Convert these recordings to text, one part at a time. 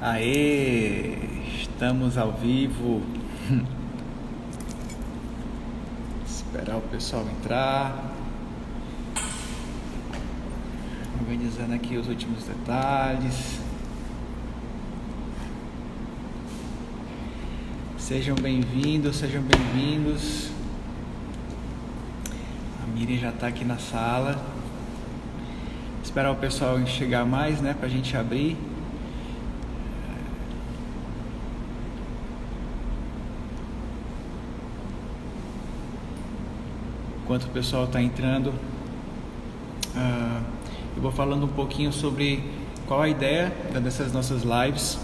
Aê, estamos ao vivo. Esperar o pessoal entrar. Organizando aqui os últimos detalhes. Sejam bem-vindos, sejam bem-vindos. A Miriam já está aqui na sala. Esperar o pessoal chegar mais, né, para a gente abrir. Enquanto o pessoal está entrando, eu vou falando um pouquinho sobre qual a ideia dessas nossas lives,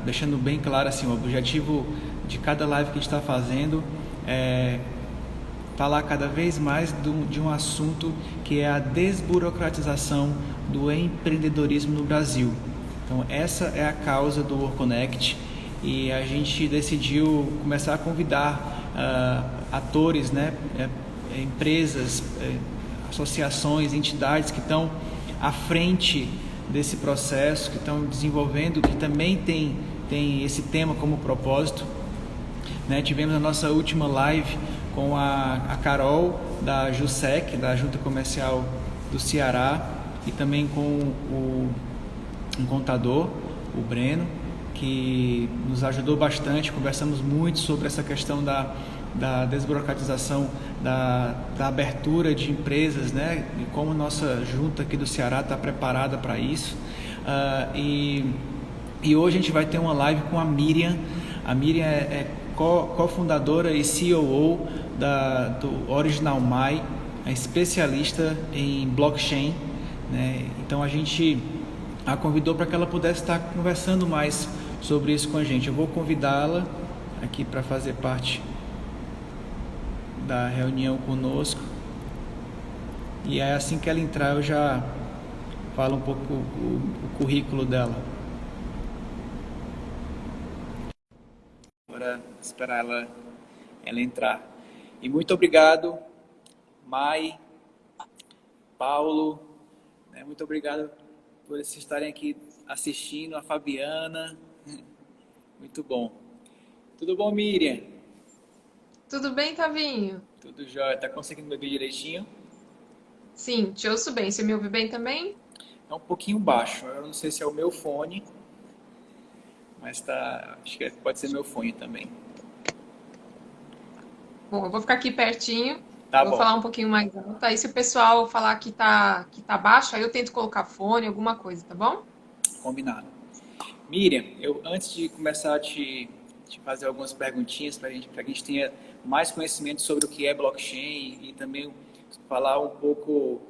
deixando bem claro assim, o objetivo de cada live que a gente está fazendo é falar cada vez mais de um assunto que é a desburocratização do empreendedorismo no Brasil. Então essa é a causa do WorkConnect e a gente decidiu começar a convidar atores, né, empresas, associações, entidades que estão à frente desse processo, que estão desenvolvendo, que também tem esse tema como propósito. Né? Tivemos a nossa última live com a Carol da JUSEC, da Junta Comercial do Ceará, e também com um contador, o Breno, que nos ajudou bastante. Conversamos muito sobre essa questão da desburocratização, da abertura de empresas, né? E como nossa junta aqui do Ceará está preparada para isso. E hoje a gente vai ter uma live com a Miriam. A Miriam é cofundadora e COO do Original My, é especialista em blockchain, né? Então a gente a convidou para que ela pudesse estar conversando mais sobre isso com a gente. Eu vou convidá-la aqui para fazer parte da reunião conosco, e é assim que ela entrar eu já falo um pouco o currículo dela. Agora esperar ela entrar. E muito obrigado, Mai, Paulo, né? Muito obrigado por vocês estarem aqui assistindo, a Fabiana. Muito bom. Tudo bom, Miriam? Tudo bem, Tavinho? Tudo jóia. Tá conseguindo me ouvir direitinho? Sim, te ouço bem. Você me ouve bem também? É um pouquinho baixo. Eu não sei se é o meu fone, mas tá. Acho que pode ser meu fone também. Bom, eu vou ficar aqui pertinho. Tá Vou bom, falar um pouquinho mais alto. Aí, se o pessoal falar que tá baixo, aí eu tento colocar fone, alguma coisa, tá bom? combinado. Miriam, eu antes de começar a te fazer algumas perguntinhas para que a gente tenha mais conhecimento sobre o que é blockchain e também falar um pouco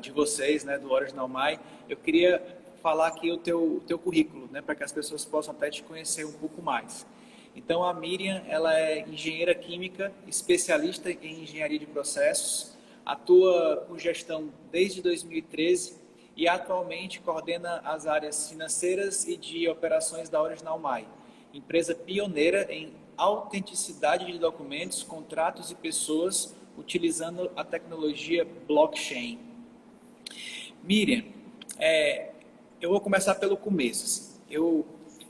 de vocês, né, do Original My, eu queria falar aqui o teu currículo, né, para que as pessoas possam até te conhecer um pouco mais. Então, a Miriam, ela é engenheira química, especialista em engenharia de processos, atua com gestão desde 2013 e atualmente coordena as áreas financeiras e de operações da Original My, empresa pioneira em autenticidade de documentos, contratos e pessoas utilizando a tecnologia blockchain. Miriam, eu vou começar pelo começo.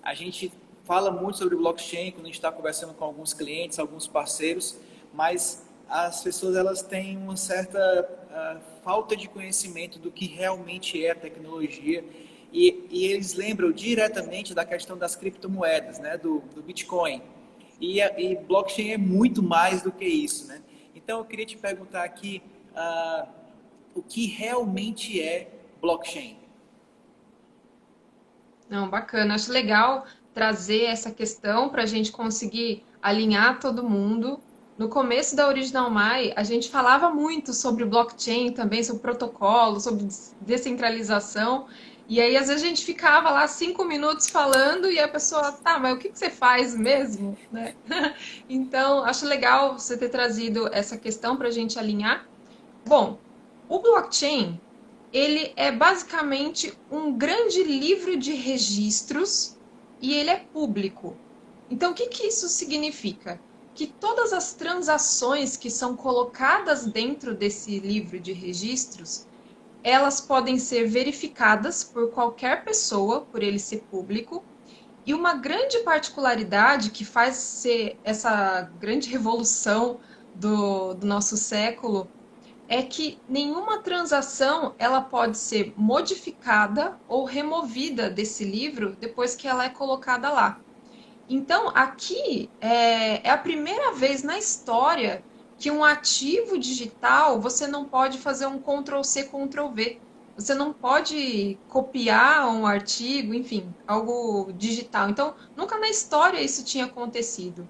A gente fala muito sobre blockchain quando a gente está conversando com alguns clientes, alguns parceiros, mas as pessoas elas têm uma certa falta de conhecimento do que realmente é a tecnologia e eles lembram diretamente da questão das criptomoedas, né, do Bitcoin. E blockchain é muito mais do que isso, né? Então eu queria te perguntar aqui o que realmente é blockchain. Não, bacana. Acho legal trazer essa questão para a gente conseguir alinhar todo mundo. No começo da Original My, a gente falava muito sobre blockchain também, sobre protocolo, sobre descentralização. E aí, às vezes, a gente ficava lá 5 minutos falando e a pessoa, tá, mas o que que você faz mesmo, né? Então, acho legal você ter trazido essa questão para a gente alinhar. Bom, o blockchain ele é basicamente um grande livro de registros e ele é público. Então, o que que isso significa? Que todas as transações que são colocadas dentro desse livro de registros, elas podem ser verificadas por qualquer pessoa, por ele ser público. E uma grande particularidade que faz ser essa grande revolução do nosso século é que nenhuma transação ela pode ser modificada ou removida desse livro depois que ela é colocada lá. Então, aqui é a primeira vez na história que um ativo digital você não pode fazer um Ctrl+C, Ctrl+V. Você não pode copiar um artigo, enfim, algo digital. Então, nunca na história isso tinha acontecido.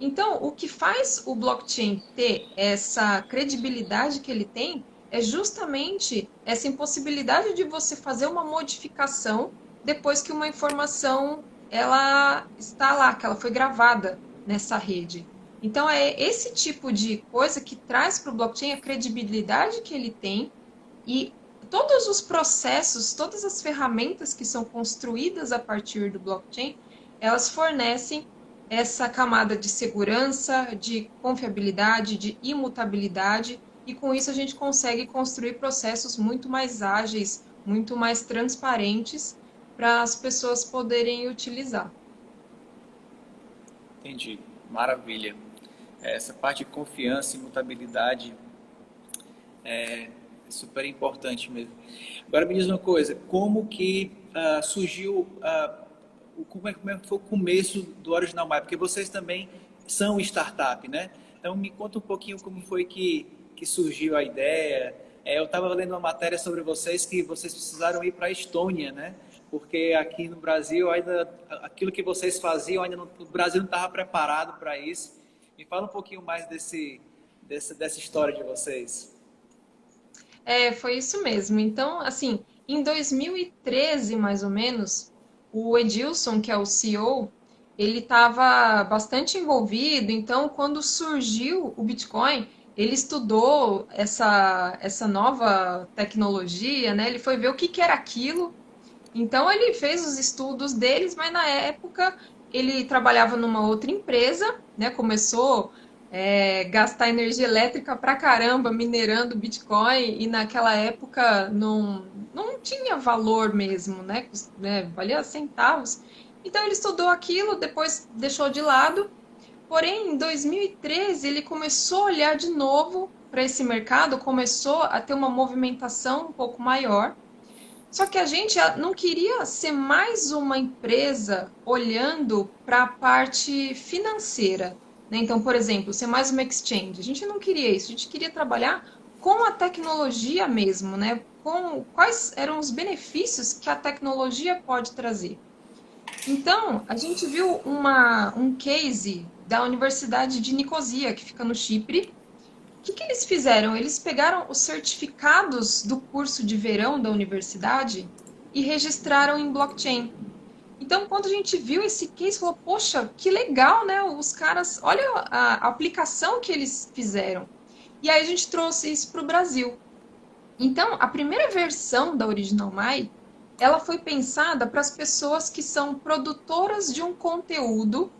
Então, o que faz o blockchain ter essa credibilidade que ele tem é justamente essa impossibilidade de você fazer uma modificação depois que uma informação ela está lá, que ela foi gravada nessa rede. Então, é esse tipo de coisa que traz para o blockchain a credibilidade que ele tem e todos os processos, todas as ferramentas que são construídas a partir do blockchain, elas fornecem essa camada de segurança, de confiabilidade, de imutabilidade, e com isso a gente consegue construir processos muito mais ágeis, muito mais transparentes para as pessoas poderem utilizar. Entendi. Maravilha. Essa parte de confiança e mutabilidade é super importante mesmo. Agora me diz uma coisa, como que surgiu, como é que foi o começo do Original My? Porque vocês também são startup, né? Então me conta um pouquinho como foi que surgiu a ideia. Eu estava lendo uma matéria sobre vocês que vocês precisaram ir para a Estônia, né? Porque aqui no Brasil, ainda aquilo que vocês faziam, ainda o Brasil não estava preparado para isso. Me fala um pouquinho mais dessa história de vocês. Foi isso mesmo. Então, assim, em 2013, mais ou menos, o Edilson, que é o CEO, ele estava bastante envolvido. Então, quando surgiu o Bitcoin, ele estudou essa nova tecnologia, né? Ele foi ver o que era aquilo. Então, ele fez os estudos deles, mas na época ele trabalhava numa outra empresa, né? Começou gastar energia elétrica pra caramba minerando Bitcoin e naquela época não tinha valor mesmo, né? Valia centavos. Então ele estudou aquilo, depois deixou de lado. Porém, em 2013 ele começou a olhar de novo para esse mercado, começou a ter uma movimentação um pouco maior. Só que a gente não queria ser mais uma empresa olhando para a parte financeira, né? Então, por exemplo, ser mais uma exchange. A gente não queria isso, a gente queria trabalhar com a tecnologia mesmo, né? Com quais eram os benefícios que a tecnologia pode trazer. Então, a gente viu um case da Universidade de Nicosia, que fica no Chipre. O que eles fizeram? Eles pegaram os certificados do curso de verão da universidade e registraram em blockchain. Então, quando a gente viu esse case, falou, poxa, que legal, né? Os caras, olha a aplicação que eles fizeram. E aí a gente trouxe isso para o Brasil. Então, a primeira versão da Original My, ela foi pensada para as pessoas que são produtoras de um conteúdo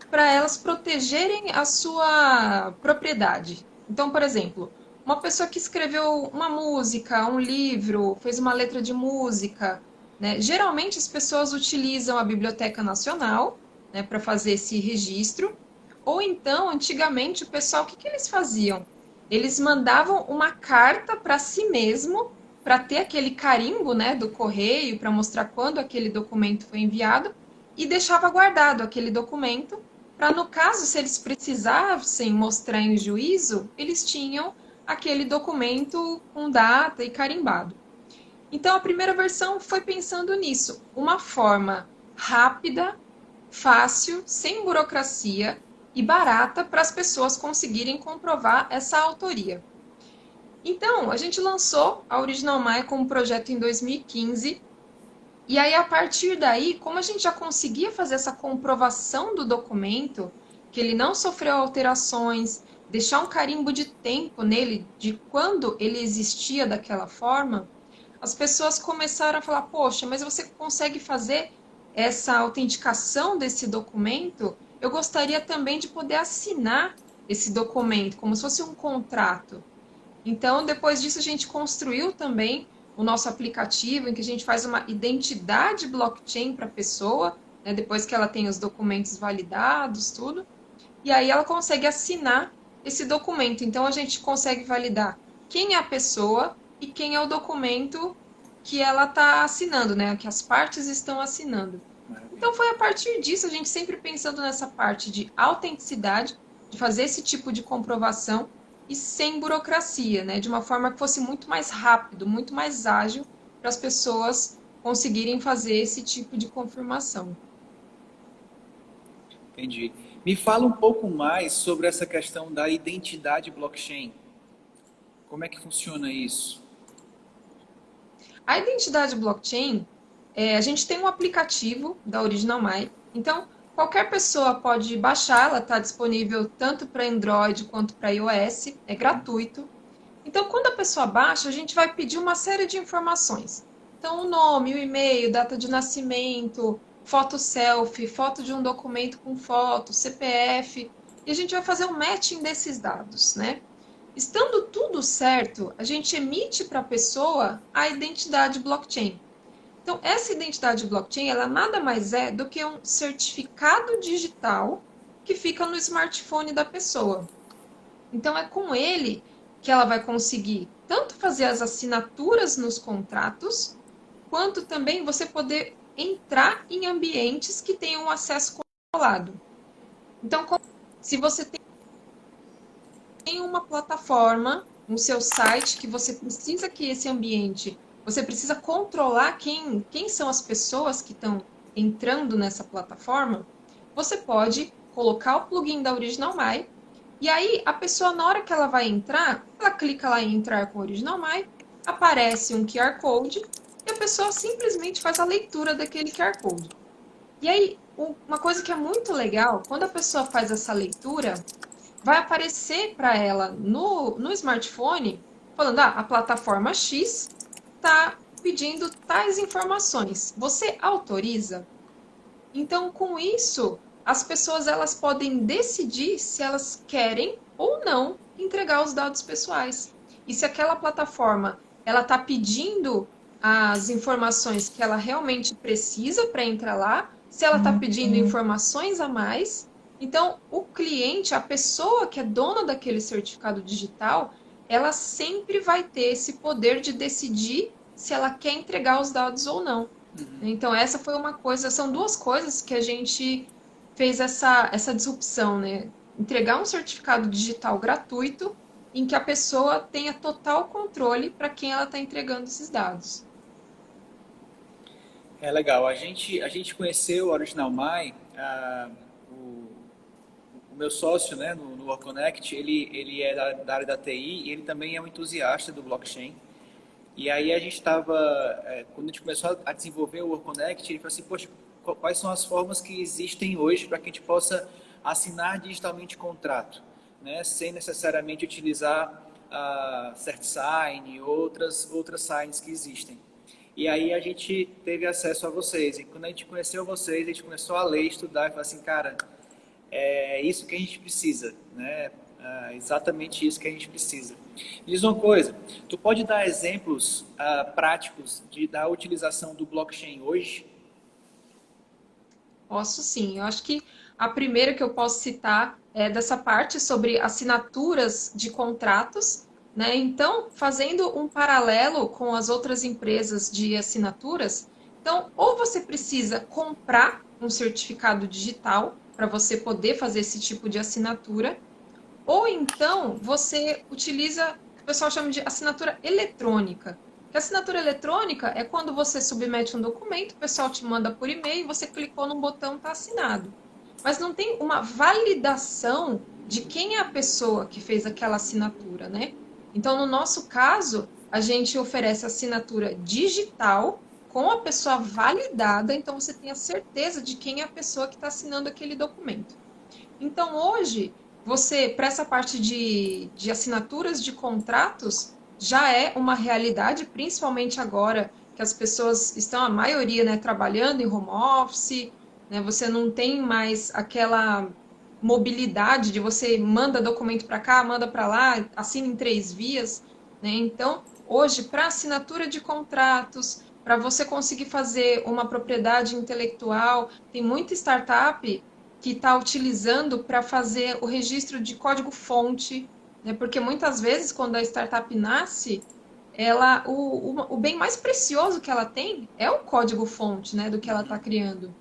para elas protegerem a sua propriedade. Então, por exemplo, uma pessoa que escreveu uma música, um livro, fez uma letra de música, né? Geralmente as pessoas utilizam a Biblioteca Nacional, né, para fazer esse registro. Ou então, antigamente, o pessoal, o que eles faziam? Eles mandavam uma carta para si mesmo, para ter aquele carimbo, né, do correio, para mostrar quando aquele documento foi enviado, e deixava guardado aquele documento para, no caso, se eles precisassem mostrar em juízo, eles tinham aquele documento com data e carimbado. Então, a primeira versão foi pensando nisso, uma forma rápida, fácil, sem burocracia e barata para as pessoas conseguirem comprovar essa autoria. Então, a gente lançou a Original My como projeto em 2015. E aí, a partir daí, como a gente já conseguia fazer essa comprovação do documento, que ele não sofreu alterações, deixar um carimbo de tempo nele, de quando ele existia daquela forma, as pessoas começaram a falar, poxa, mas você consegue fazer essa autenticação desse documento? Eu gostaria também de poder assinar esse documento, como se fosse um contrato. Então, depois disso, a gente construiu também o nosso aplicativo, em que a gente faz uma identidade blockchain para a pessoa, né, depois que ela tem os documentos validados, tudo, e aí ela consegue assinar esse documento. Então a gente consegue validar quem é a pessoa e quem é o documento que ela está assinando, né, que as partes estão assinando. Maravilha. Então foi a partir disso, a gente sempre pensando nessa parte de autenticidade, de fazer esse tipo de comprovação e sem burocracia, né? De uma forma que fosse muito mais rápido, muito mais ágil para as pessoas conseguirem fazer esse tipo de confirmação. Entendi. Me fala um pouco mais sobre essa questão da identidade blockchain. Como é que funciona isso? A identidade blockchain, a gente tem um aplicativo da Original My, então qualquer pessoa pode baixar, ela está disponível tanto para Android quanto para iOS, é gratuito. Então, quando a pessoa baixa, a gente vai pedir uma série de informações. Então, o nome, o e-mail, data de nascimento, foto selfie, foto de um documento com foto, CPF, e a gente vai fazer um matching desses dados, né? Estando tudo certo, a gente emite para a pessoa a identidade blockchain. Então, essa identidade blockchain, ela nada mais é do que um certificado digital que fica no smartphone da pessoa. Então, é com ele que ela vai conseguir tanto fazer as assinaturas nos contratos, quanto também você poder entrar em ambientes que tenham acesso controlado. Então, se você tem uma plataforma no seu site que você precisa que esse ambiente, você precisa controlar quem são as pessoas que estão entrando nessa plataforma, você pode colocar o plugin da Original My e aí, a pessoa, na hora que ela vai entrar, ela clica lá em entrar com o Original My, aparece um QR Code e a pessoa simplesmente faz a leitura daquele QR Code. E aí, uma coisa que é muito legal, quando a pessoa faz essa leitura, vai aparecer para ela no smartphone, falando, a plataforma X está pedindo tais informações. Você autoriza? Então, com isso, as pessoas elas podem decidir se elas querem ou não entregar os dados pessoais. E se aquela plataforma ela está pedindo as informações que ela realmente precisa para entrar lá, se ela está pedindo informações a mais, então o cliente, a pessoa que é dona daquele certificado digital, ela sempre vai ter esse poder de decidir se ela quer entregar os dados ou não. Então, essa foi uma coisa, são duas coisas que a gente fez essa disrupção, né? Entregar um certificado digital gratuito em que a pessoa tenha total controle para quem ela está entregando esses dados. É legal. A gente conheceu o Original My, o meu sócio, né, no Work Connect, ele é da área da TI e ele também é um entusiasta do blockchain. E aí a gente estava, quando a gente começou a desenvolver o Work Connect, ele falou assim, poxa, quais são as formas que existem hoje para que a gente possa assinar digitalmente contrato, né, sem necessariamente utilizar a CertSign e outras signs que existem. E aí a gente teve acesso a vocês. E quando a gente conheceu vocês, a gente começou a ler, estudar e falar assim, cara, é isso que a gente precisa, né? Exatamente isso que a gente precisa. Me diz uma coisa, tu pode dar exemplos práticos da utilização do blockchain hoje? Posso sim. Eu acho que a primeira que eu posso citar é dessa parte sobre assinaturas de contratos, né? Então, fazendo um paralelo com as outras empresas de assinaturas, então, ou você precisa comprar um certificado digital para você poder fazer esse tipo de assinatura, ou então você utiliza, o pessoal chama de assinatura eletrônica. Que a assinatura eletrônica é quando você submete um documento, o pessoal te manda por e-mail, você clicou num botão, está assinado. Mas não tem uma validação de quem é a pessoa que fez aquela assinatura, né? Então, no nosso caso, a gente oferece assinatura digital com a pessoa validada, então você tem a certeza de quem é a pessoa que está assinando aquele documento. Então, hoje, você, para essa parte de assinaturas de contratos, já é uma realidade, principalmente agora que as pessoas estão, a maioria, né, trabalhando em home office, né, você não tem mais aquela mobilidade de você manda documento para cá, manda para lá, assina em três vias, né? Então, hoje, para assinatura de contratos, para você conseguir fazer uma propriedade intelectual, tem muita startup que está utilizando para fazer o registro de código-fonte, né? Porque muitas vezes, quando a startup nasce, o bem mais precioso que ela tem é o código-fonte, né, do que ela está Uhum, criando. uhum.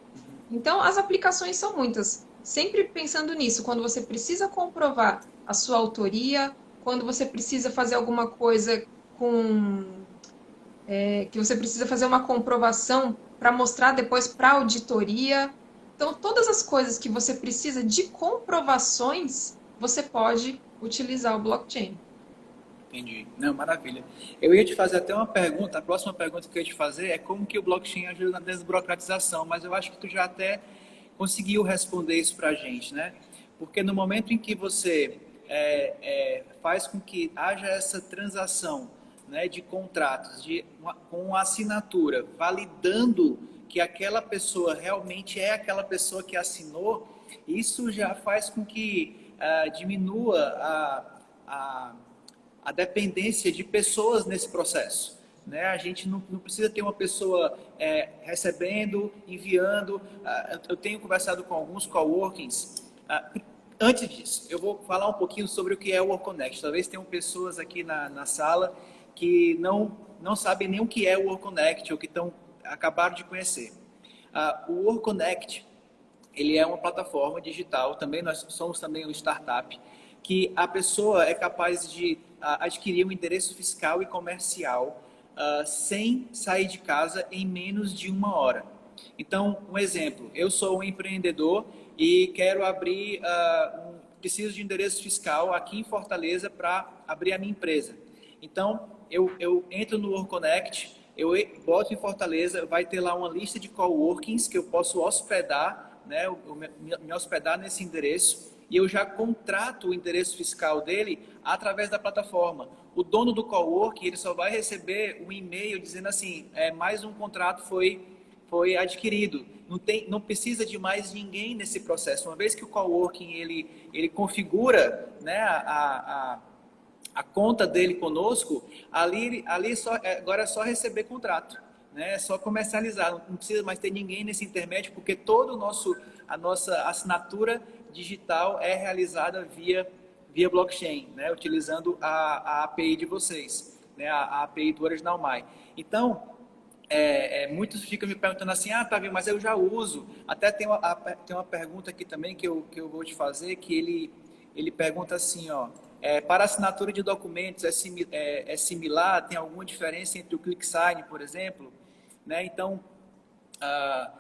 Então, as aplicações são muitas. Sempre pensando nisso, quando você precisa comprovar a sua autoria, quando você precisa fazer alguma coisa com que você precisa fazer uma comprovação para mostrar depois para a auditoria. Então, todas as coisas que você precisa de comprovações, você pode utilizar o blockchain. Entendi. Não, maravilha. Eu ia te fazer até uma pergunta, a próxima pergunta que eu ia te fazer é como que o blockchain ajuda na desburocratização, mas eu acho que tu já até conseguiu responder isso para a gente, né? Porque no momento em que você faz com que haja essa transação, né, de contratos, com uma assinatura, validando que aquela pessoa realmente é aquela pessoa que assinou, isso já faz com que diminua a a dependência de pessoas nesse processo. Né? A gente não precisa ter uma pessoa recebendo, enviando. Eu tenho conversado com alguns coworkings. Antes disso, eu vou falar um pouquinho sobre o que é o Work Connect. Talvez tenham pessoas aqui na sala que não sabem nem o que é o Work Connect ou que acabaram de conhecer. O Work Connect ele é uma plataforma digital, também nós somos também uma startup, que a pessoa é capaz de adquirir um endereço fiscal e comercial sem sair de casa em menos de uma hora. Então, um exemplo, eu sou um empreendedor e quero abrir, preciso de endereço fiscal aqui em Fortaleza para abrir a minha empresa. Então, eu entro no WorkConnect, eu boto em Fortaleza, vai ter lá uma lista de coworkings que eu posso hospedar, né, me hospedar nesse endereço e eu já contrato o endereço fiscal dele através da plataforma. O dono do coworking ele só vai receber um e-mail dizendo assim, mais um contrato foi adquirido. Não precisa de mais ninguém nesse processo. Uma vez que o coworking ele configura, né, a conta dele conosco, agora é só receber contrato, né? É só comercializar, não precisa mais ter ninguém nesse intermédio, porque a nossa assinatura digital é realizada via blockchain, né? Utilizando a API de vocês, né? A API do Original My. Então, muitos ficam me perguntando assim, Tavi, mas eu já uso. Até tem uma pergunta aqui também que eu vou te fazer, que ele pergunta assim, ó, para assinatura de documentos é similar? Tem alguma diferença entre o ClickSign, por exemplo? Né? Então, ah,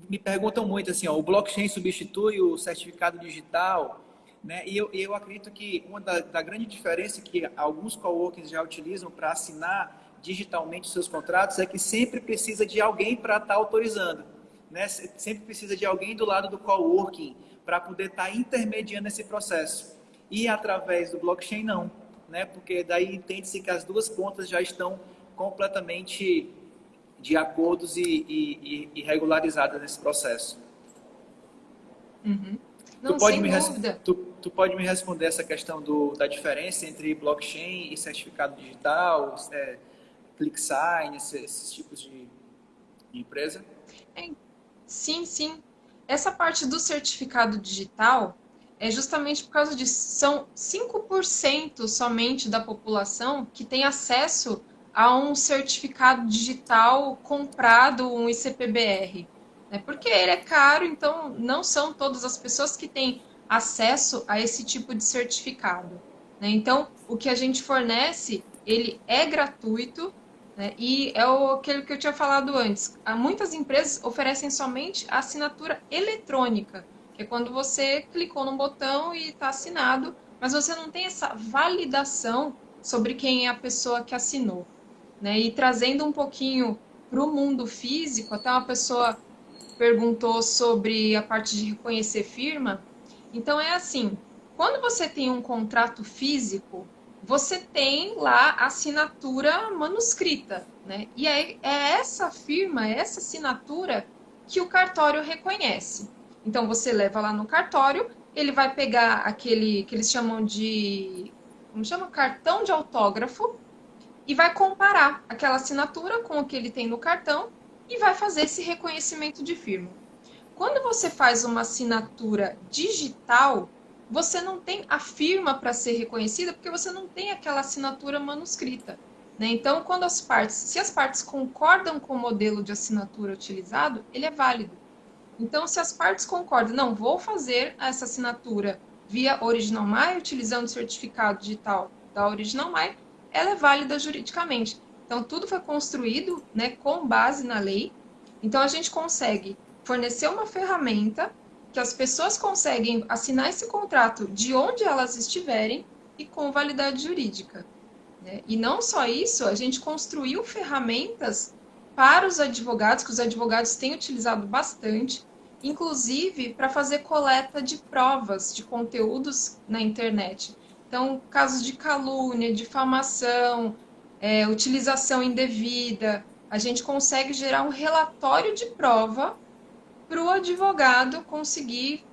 me perguntam muito assim, ó, o blockchain substitui o certificado digital? Né? E eu acredito que uma da grande diferença que alguns coworkings já utilizam para assinar digitalmente os seus contratos é que sempre precisa de alguém para estar autorizando. Né? Sempre precisa de alguém do lado do coworking para poder estar intermediando esse processo. E através do blockchain não, né? Porque daí entende-se que as duas pontas já estão completamente de acordos e regularizadas nesse processo. Uhum. Tu Não, pode sem me, dúvida. tu pode me responder essa questão da diferença entre blockchain e certificado digital, ClickSign, esses tipos de empresa? É, sim, sim. Essa parte do certificado digital é justamente por causa disso. São 5% somente da população que tem acesso a um certificado digital comprado, um ICP-BR. Né? Porque ele é caro, então não são todas as pessoas que têm acesso a esse tipo de certificado. Né? Então, o que a gente fornece, ele é gratuito, né? E é aquele que eu tinha falado antes. Muitas empresas oferecem somente a assinatura eletrônica, que é quando você clicou num botão e está assinado, mas você não tem essa validação sobre quem é a pessoa que assinou. Né? E trazendo um pouquinho para o mundo físico, até uma pessoa perguntou sobre a parte de reconhecer firma. Então é assim, quando você tem um contrato físico, você tem lá a assinatura manuscrita, né? E é essa firma, é essa assinatura que o cartório reconhece. Então você leva lá no cartório, ele vai pegar aquele que eles chamam de, como chama? Cartão de autógrafo, e vai comparar aquela assinatura com o que ele tem no cartão e vai fazer esse reconhecimento de firma. Quando você faz uma assinatura digital, você não tem a firma para ser reconhecida porque você não tem aquela assinatura manuscrita. Né? Então, se as partes concordam com o modelo de assinatura utilizado, ele é válido. Então, se as partes concordam, não, vou fazer essa assinatura via Original My, utilizando o certificado digital da Original My, ela é válida juridicamente. Então, tudo foi construído, né, com base na lei. Então, a gente consegue fornecer uma ferramenta que as pessoas conseguem assinar esse contrato de onde elas estiverem e com validade jurídica. Né? E não só isso, a gente construiu ferramentas para os advogados, que os advogados têm utilizado bastante, inclusive para fazer coleta de provas de conteúdos na internet. Então, casos de calúnia, difamação, utilização indevida, a gente consegue gerar um relatório de prova para o advogado conseguir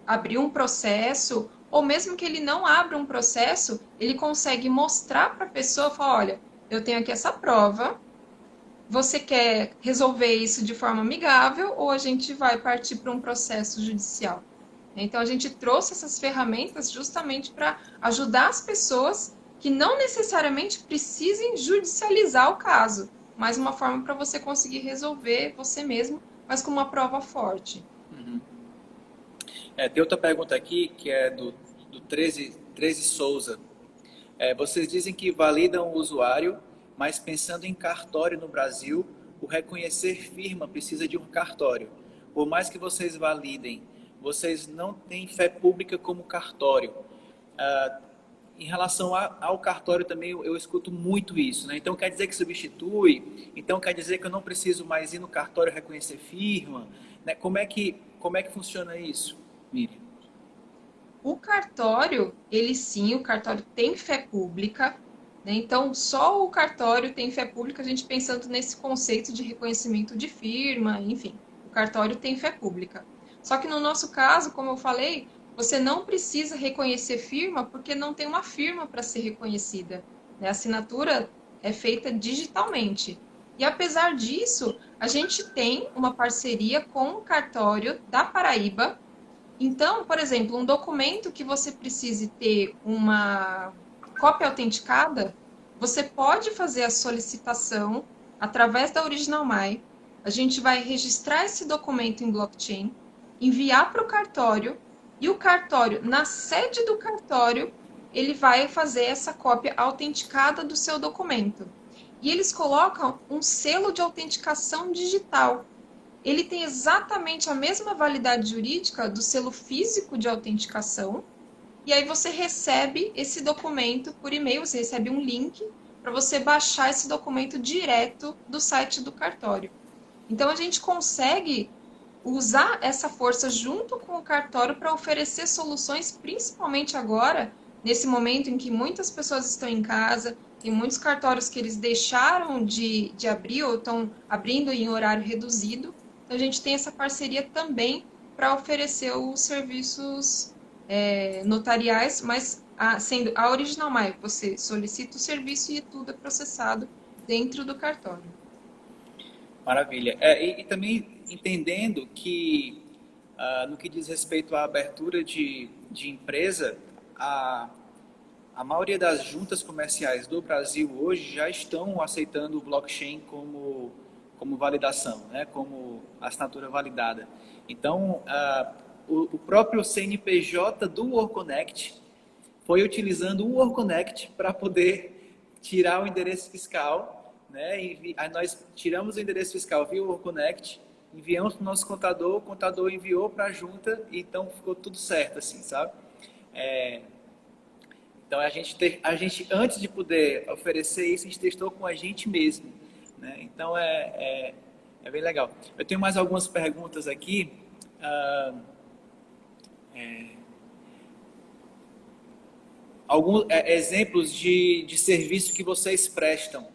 abrir um processo, ou mesmo que ele não abra um processo, ele consegue mostrar para a pessoa, falar, olha, eu tenho aqui essa prova, você quer resolver isso de forma amigável ou a gente vai partir para um processo judicial? Então, a gente trouxe essas ferramentas justamente para ajudar as pessoas que não necessariamente precisem judicializar o caso, mas uma forma para você conseguir resolver você mesmo, mas com uma prova forte. Uhum. Tem outra pergunta aqui, que é do 13 Souza. Vocês dizem que validam o usuário, mas pensando em cartório no Brasil, o reconhecer firma precisa de um cartório. Por mais que vocês validem, vocês não têm fé pública como cartório. Em relação ao cartório também, eu escuto muito isso, né? Então quer dizer que substitui? Então quer dizer que eu não preciso mais ir no cartório reconhecer firma? Né? Como é que funciona isso, Miriam? O cartório, ele sim, o cartório tem fé pública, né? Então, só o cartório tem fé pública, a gente pensando nesse conceito de reconhecimento de firma, enfim, o cartório tem fé pública. Só que no nosso caso, como eu falei, você não precisa reconhecer firma porque não tem uma firma para ser reconhecida, né? A assinatura é feita digitalmente. E apesar disso, a gente tem uma parceria com o cartório da Paraíba. Então, por exemplo, um documento que você precise ter uma cópia autenticada, você pode fazer a solicitação através da Original My. A gente vai registrar esse documento em blockchain, enviar para o cartório, e o cartório, na sede do cartório, ele vai fazer essa cópia autenticada do seu documento. E eles colocam um selo de autenticação digital. Ele tem exatamente a mesma validade jurídica do selo físico de autenticação, e aí você recebe esse documento por e-mail, você recebe um link para você baixar esse documento direto do site do cartório. Então a gente consegue usar essa força junto com o cartório para oferecer soluções, principalmente agora, nesse momento em que muitas pessoas estão em casa, tem muitos cartórios que eles deixaram de abrir ou estão abrindo em horário reduzido. Então, a gente tem essa parceria também para oferecer os serviços notariais, mas sendo a Original My, você solicita o serviço e tudo é processado dentro do cartório. Maravilha. E também entendendo que, no que diz respeito à abertura de empresa, a maioria das juntas comerciais do Brasil hoje já estão aceitando o blockchain como validação, né? Como assinatura validada. Então, o próprio CNPJ do WorkConnect foi utilizando o WorkConnect para poder tirar o endereço fiscal, né? Aí nós tiramos o endereço fiscal via WorkConnect, enviamos para o nosso contador, o contador enviou para a junta, e então ficou tudo certo, assim, sabe? Então, a gente, antes de poder oferecer isso, a gente testou com a gente mesmo, né? Então, é bem legal. Eu tenho mais algumas perguntas aqui. Alguns exemplos de serviço que vocês prestam.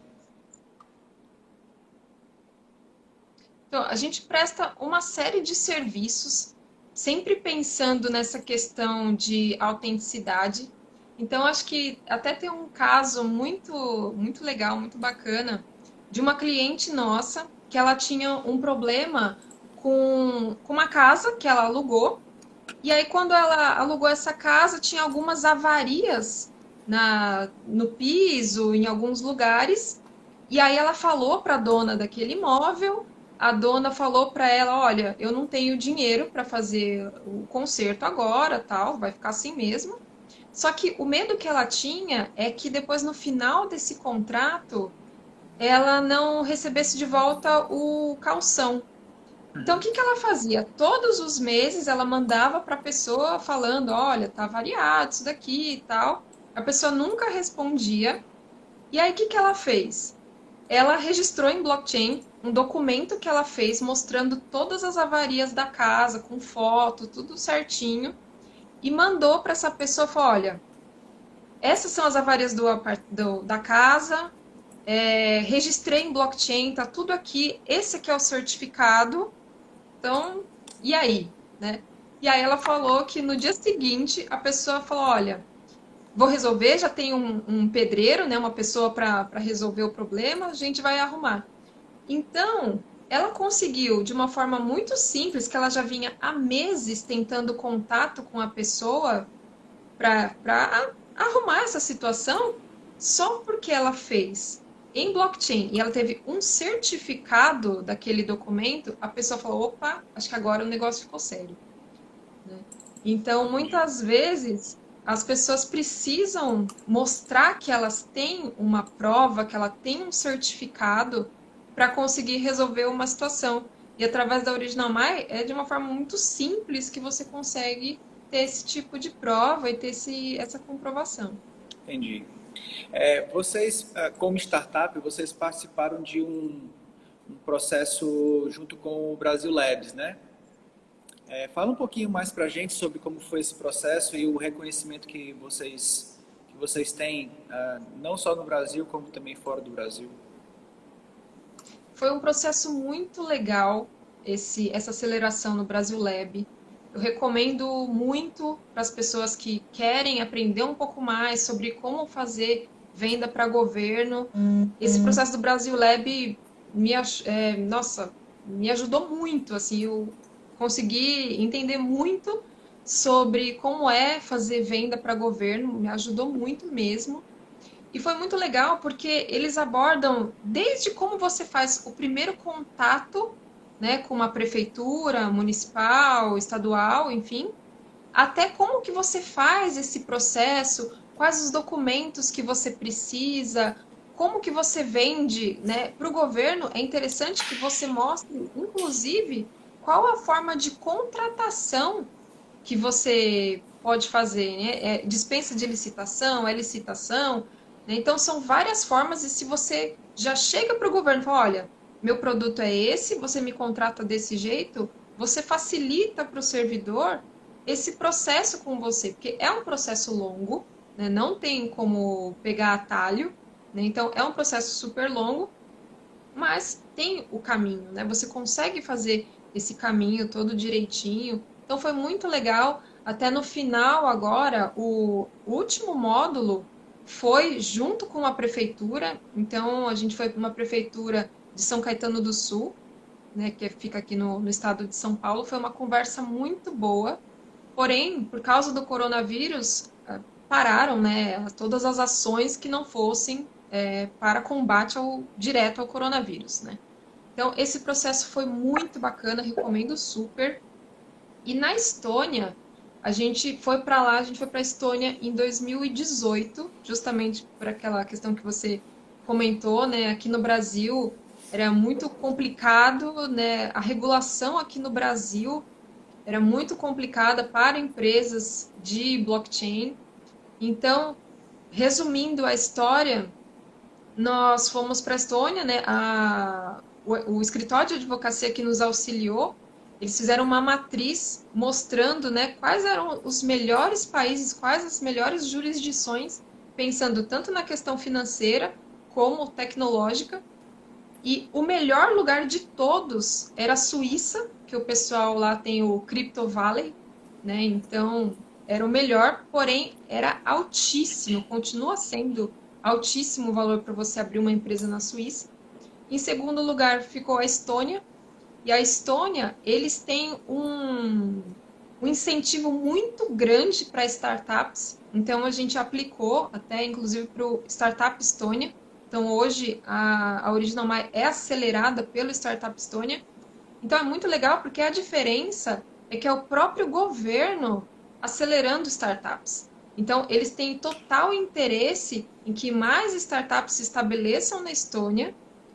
Então, a gente presta uma série de serviços, sempre pensando nessa questão de autenticidade. Então, acho que até tem um caso muito legal, muito bacana, de uma cliente nossa que ela tinha um problema com uma casa que ela alugou. E aí, quando ela alugou essa casa, tinha algumas avarias no piso, em alguns lugares. E aí ela falou para a dona daquele imóvel, a dona falou para ela, olha, eu não tenho dinheiro para fazer o conserto agora, tal, vai ficar assim mesmo. Só que o medo que ela tinha é que depois no final desse contrato ela não recebesse de volta o calção. Então, o Uhum. que que ela fazia? Todos os meses ela mandava para a pessoa falando: olha, tá variado isso daqui e tal. A pessoa nunca respondia. E aí, o que que ela fez? Ela registrou em blockchain um documento que ela fez mostrando todas as avarias da casa, com foto, tudo certinho, e mandou para essa pessoa: falou, olha, essas são as avarias da casa, registrei em blockchain, tá tudo aqui, esse aqui é o certificado. Então, e aí, né? E aí ela falou que no dia seguinte a pessoa falou: olha, vou resolver, já tem um pedreiro, né? Uma pessoa para resolver o problema, a gente vai arrumar. Então, ela conseguiu, de uma forma muito simples, que ela já vinha há meses tentando contato com a pessoa para arrumar essa situação, só porque ela fez em blockchain e ela teve um certificado daquele documento, a pessoa falou: opa, acho que agora o negócio ficou sério, né? Então, Entendi. muitas vezes, as pessoas precisam mostrar que elas têm uma prova, que ela tem um certificado para conseguir resolver uma situação. E através da Original My é de uma forma muito simples que você consegue ter esse tipo de prova e ter essa comprovação. Entendi. Vocês, como startup, vocês participaram de um processo junto com o Brasil Labs, né? Fala um pouquinho mais para a gente sobre como foi esse processo e o reconhecimento que vocês têm, não só no Brasil, como também fora do Brasil. Foi um processo muito legal essa aceleração no Brasil Lab. Eu recomendo muito para as pessoas que querem aprender um pouco mais sobre como fazer venda para governo. Esse processo do Brasil Lab nossa, me ajudou muito. Assim, eu consegui entender muito sobre como é fazer venda para governo, me ajudou muito mesmo. E foi muito legal porque eles abordam desde como você faz o primeiro contato, né, com uma prefeitura municipal, estadual, enfim, até como que você faz esse processo, quais os documentos que você precisa, como que você vende, né? Para o governo é interessante que você mostre, inclusive, qual a forma de contratação que você pode fazer, né? Dispensa de licitação, é licitação, né? Então são várias formas e se você já chega para o governo e fala, olha, meu produto é esse, você me contrata desse jeito, você facilita para o servidor esse processo com você, porque é um processo longo, né? Não tem como pegar atalho, né? Então é um processo super longo, mas tem o caminho, né? Você consegue fazer esse caminho todo direitinho. Então foi muito legal. Até no final agora, o último módulo foi junto com a prefeitura. Então a gente foi para uma prefeitura de São Caetano do Sul, né, que fica aqui no estado de São Paulo. Foi uma conversa muito boa. Porém, por causa do coronavírus, pararam, né, todas as ações que não fossem para combate direto ao coronavírus, né? Então, esse processo foi muito bacana, recomendo super. E na Estônia, a gente foi para lá, a gente foi para a Estônia em 2018, justamente por aquela questão que você comentou, né? Aqui no Brasil era muito complicado, né? A regulação aqui no Brasil era muito complicada para empresas de blockchain. Então, resumindo a história, nós fomos para a Estônia, né? O escritório de advocacia que nos auxiliou, eles fizeram uma matriz mostrando, né, quais eram os melhores países, quais as melhores jurisdições, pensando tanto na questão financeira como tecnológica. E o melhor lugar de todos era a Suíça, que o pessoal lá tem o Crypto Valley, né? Então, era o melhor, porém era altíssimo, continua sendo altíssimo o valor para você abrir uma empresa na Suíça. Em segundo lugar ficou a Estônia, e a Estônia, eles têm um incentivo muito grande para startups. Então, a gente aplicou até, inclusive, para o Startup Estônia. Então, hoje, a Original My é acelerada pelo Startup Estônia. Então, é muito legal porque a diferença é que é o próprio governo acelerando startups. Então, eles têm total interesse em que mais startups se estabeleçam na Estônia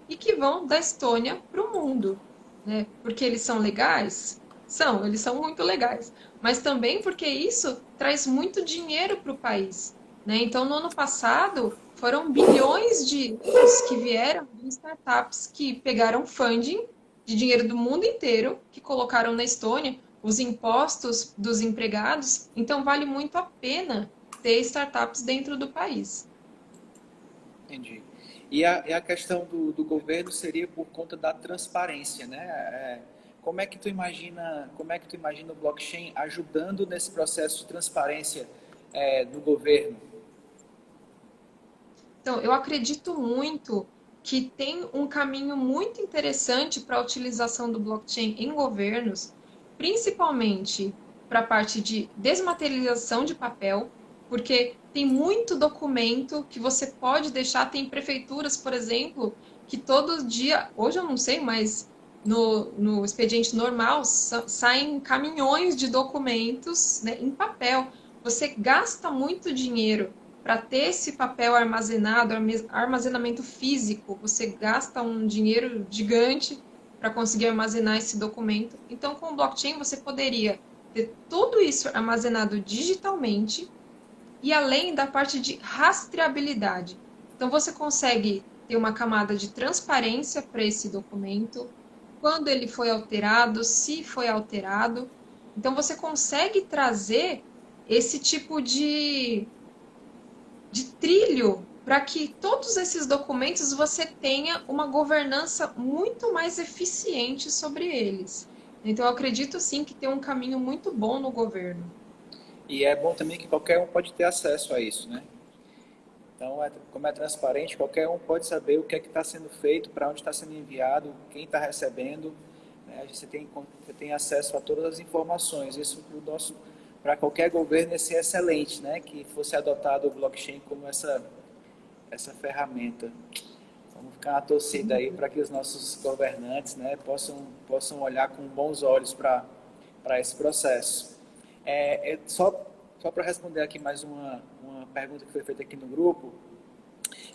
e que vão da Estônia para o mundo, né? Porque eles são legais? São, eles são muito legais. Mas também porque isso traz muito dinheiro para o país, né? Então, no ano passado, foram bilhões de euros que vieram de startups que pegaram funding de dinheiro do mundo inteiro que colocaram na Estônia, os impostos dos empregados. Então, vale muito a pena ter startups dentro do país. Entendi. E a questão do governo seria por conta da transparência, né? Como é que tu imagina o blockchain ajudando nesse processo de transparência do governo? Então, eu acredito muito que tem um caminho muito interessante para a utilização do blockchain em governos, principalmente para a parte de desmaterialização de papel, porque tem muito documento que você pode deixar. Tem prefeituras, por exemplo, que todo dia, hoje eu não sei, mas no expediente normal saem caminhões de documentos, né, em papel. Você gasta muito dinheiro para ter esse papel armazenado, armazenamento físico, você gasta um dinheiro gigante para conseguir armazenar esse documento. Então, com o blockchain, você poderia ter tudo isso armazenado digitalmente e além da parte de rastreabilidade. Então, você consegue ter uma camada de transparência para esse documento, quando ele foi alterado, se foi alterado. Então, você consegue trazer esse tipo de trilho para que todos esses documentos você tenha uma governança muito mais eficiente sobre eles. Então, eu acredito sim que tem um caminho muito bom no governo. E é bom também que qualquer um pode ter acesso a isso, né? Então, como é transparente, qualquer um pode saber o que é que está sendo feito, para onde está sendo enviado, quem está recebendo. Né? Você tem acesso a todas as informações. Isso para qualquer governo ia ser excelente, né? Que fosse adotado o blockchain como essa ferramenta. Vamos ficar na torcida aí para que os nossos governantes, né, possam olhar com bons olhos para esse processo. Só para responder aqui mais uma pergunta que foi feita aqui no grupo,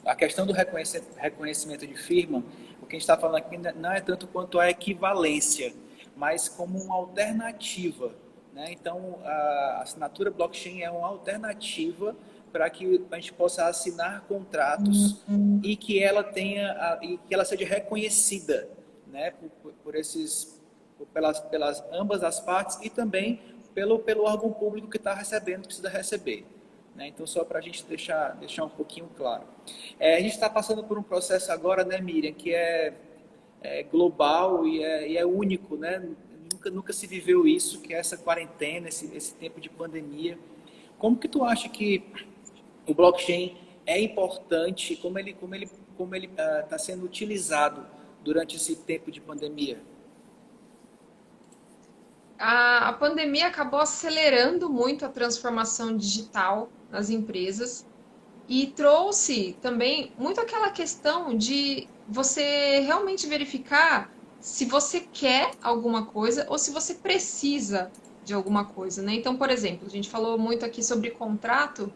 a questão do reconhecimento de firma, o que a gente está falando aqui não é tanto quanto a equivalência, mas como uma alternativa. Né? Então, a assinatura blockchain é uma alternativa para que a gente possa assinar contratos e que e que ela seja reconhecida, né? Pelas ambas as partes e também pelo órgão público que está recebendo, precisa receber. Né? Então, só para a gente deixar um pouquinho claro. A gente está passando por um processo agora, né, Miriam, que é global e é único, né? Nunca se viveu isso, que é essa quarentena, esse tempo de pandemia. Como que tu acha que o blockchain é importante, como ele está sendo utilizado durante esse tempo de pandemia? A pandemia acabou acelerando muito a transformação digital nas empresas e trouxe também muito aquela questão de você realmente verificar se você quer alguma coisa ou se você precisa de alguma coisa, né? Então, por exemplo, a gente falou muito aqui sobre contrato.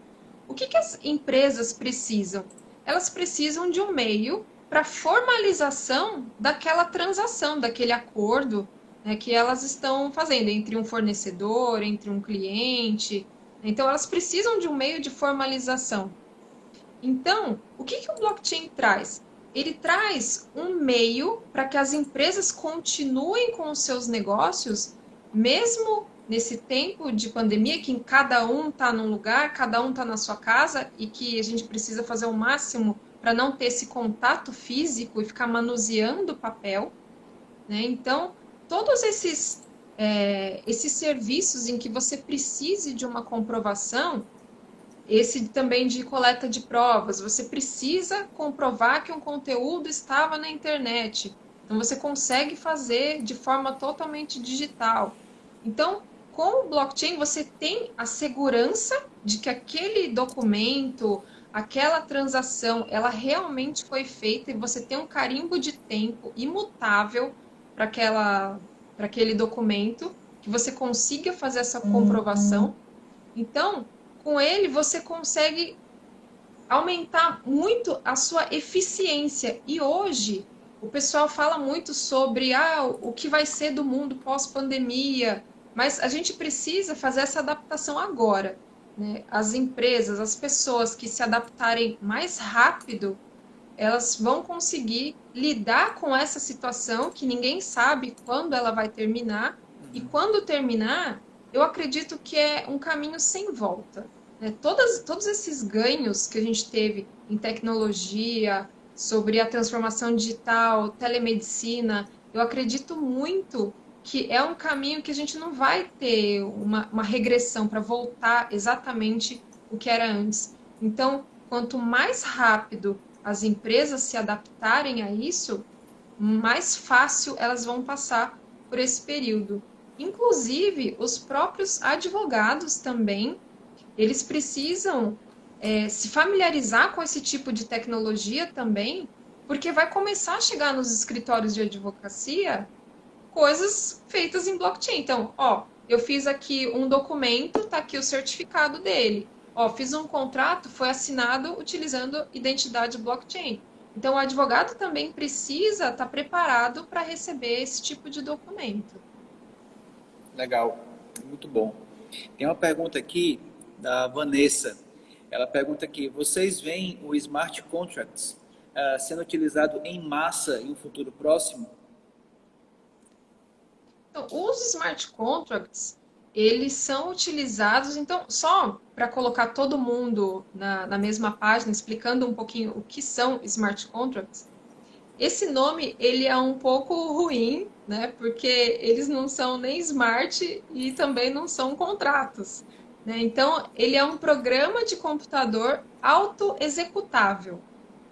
O que que as empresas precisam? Elas precisam de um meio para formalização daquela transação, daquele acordo, né, que elas estão fazendo entre um fornecedor, entre um cliente. Então, elas precisam de um meio de formalização. Então, o que que o blockchain traz? Ele traz um meio para que as empresas continuem com os seus negócios, mesmo nesse tempo de pandemia, que cada um está num lugar, cada um está na sua casa e que a gente precisa fazer o máximo para não ter esse contato físico e ficar manuseando o papel, né? Então, todos esses esses serviços em que você precise de uma comprovação, esse também de coleta de provas, você precisa comprovar que um conteúdo estava na internet. Então você consegue fazer de forma totalmente digital. Então, com o blockchain você tem a segurança de que aquele documento, aquela transação, ela realmente foi feita e você tem um carimbo de tempo imutável para aquele documento, que você consiga fazer essa comprovação. Então, com ele você consegue aumentar muito a sua eficiência. E hoje o pessoal fala muito sobre o que vai ser do mundo pós-pandemia, mas a gente precisa fazer essa adaptação agora, né? As empresas, as pessoas que se adaptarem mais rápido, elas vão conseguir lidar com essa situação que ninguém sabe quando ela vai terminar. E quando terminar, eu acredito que é um caminho sem volta, né? Todos esses ganhos que a gente teve em tecnologia, sobre a transformação digital, telemedicina, eu acredito muito que é um caminho que a gente não vai ter uma regressão para voltar exatamente o que era antes. Então, quanto mais rápido as empresas se adaptarem a isso, mais fácil elas vão passar por esse período. Inclusive, os próprios advogados também, eles precisam se familiarizar com esse tipo de tecnologia também, porque vai começar a chegar nos escritórios de advocacia coisas feitas em blockchain. Então, eu fiz aqui um documento, tá aqui o certificado dele. Fiz um contrato, foi assinado utilizando identidade blockchain. Então, o advogado também precisa estar preparado para receber esse tipo de documento. Legal, muito bom. Tem uma pergunta aqui da Vanessa. Ela pergunta aqui: vocês veem o smart contracts sendo utilizado em massa em um futuro próximo? Então, os smart contracts, eles são utilizados, então, só para colocar todo mundo na mesma página, explicando um pouquinho o que são smart contracts, esse nome, ele é um pouco ruim, né? Porque eles não são nem smart e também não são contratos, né? Então, ele é um programa de computador auto-executável.